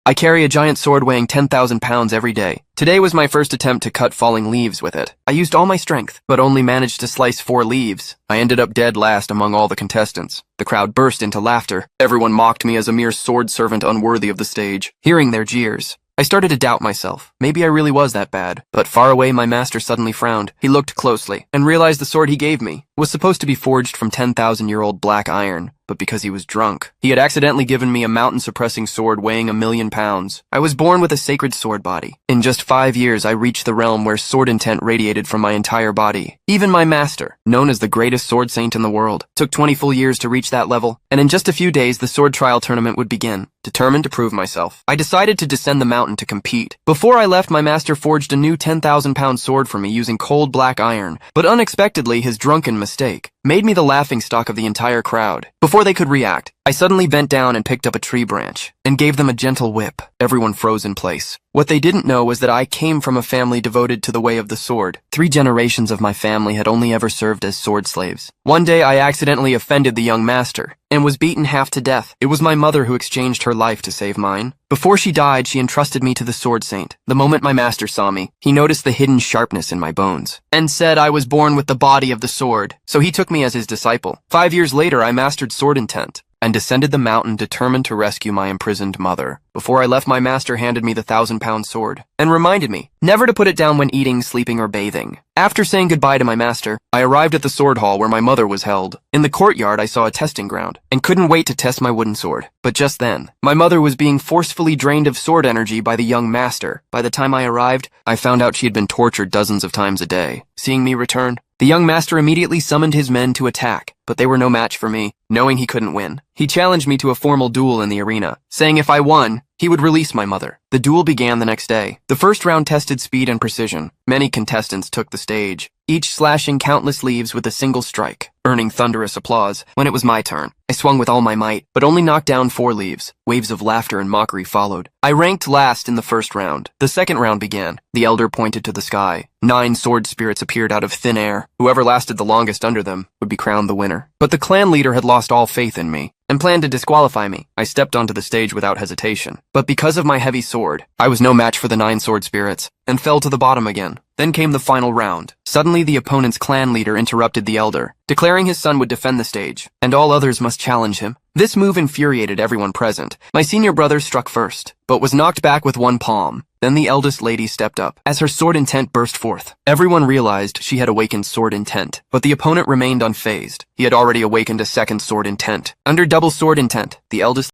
I carry a giant sword weighing 10,000 pounds every day. Today was my first attempt to cut falling leaves with it. I used all my strength, but only managed to slice 4 leaves. I ended up dead last among all the contestants. The crowd burst into laughter. Everyone mocked me as a mere sword servant unworthy of the stage. Hearing their jeers, I started to doubt myself. Maybe I really was that bad. But far away, my master suddenly frowned. He looked closely and realized the sword he gave me was supposed to be forged from 10,000-year-old black iron. But because he was drunk, he had accidentally given me a mountain-suppressing sword weighing 1,000,000 pounds. I was born with a sacred sword body. In just 5 years, I reached the realm where sword intent radiated from my entire body. Even my master, known as the greatest sword saint in the world, took 20 full years to reach that level, and in just a few days, the sword trial tournament would begin. Determined to prove myself, I decided to descend the mountain to compete. Before I left, my master forged a new 10,000-pound sword for me using cold black iron, but unexpectedly, his drunken mistake made me the laughingstock of the entire crowd. Before they could react, I suddenly bent down and picked up a tree branch and gave them a gentle whip. Everyone froze in place. What they didn't know was that I came from a family devoted to the way of the sword. 3 generations of my family had only ever served as sword slaves. One day I accidentally offended the young master and was beaten half to death. It was my mother who exchanged her life to save mine. Before she died, she entrusted me to the sword saint. The moment my master saw me, he noticed the hidden sharpness in my bones and said I was born with the body of the sword, so he took me as his disciple. 5 years later, I mastered sword intent and descended the mountain determined to rescue my imprisoned mother. Before I left, my master handed me the 1,000-pound sword and reminded me never to put it down when eating, sleeping, or bathing. After saying goodbye to my master, I arrived at the sword hall where my mother was held. In the courtyard, I saw a testing ground and couldn't wait to test my wooden sword. But just then, my mother was being forcefully drained of sword energy by the young master. By the time I arrived, I found out she had been tortured dozens of times a day. Seeing me return, the young master immediately summoned his men to attack, but they were no match for me. Knowing he couldn't win, he challenged me to a formal duel in the arena, saying if I won, he would release my mother. The duel began the next day. The first round tested speed and precision. Many contestants took the stage, each slashing countless leaves with a single strike, earning thunderous applause. When it was my turn, I swung with all my might, but only knocked down 4 leaves. Waves of laughter and mockery followed. I ranked last in the first round. The second round began. The elder pointed to the sky. 9 sword spirits appeared out of thin air. Whoever lasted the longest under them would be crowned the winner. But the clan leader had lost all faith in me and planned to disqualify me. I stepped onto the stage without hesitation. But because of my heavy sword, I was no match for the 9 sword spirits and fell to the bottom again. Then came the final round. Suddenly, the opponent's clan leader interrupted the elder, declaring his son would defend the stage, and all others must challenge him. This move infuriated everyone present. My senior brother struck first, but was knocked back with 1 palm. Then the eldest lady stepped up, as her sword intent burst forth. Everyone realized she had awakened sword intent, but the opponent remained unfazed. He had already awakened a second sword intent. Under double sword intent, the eldest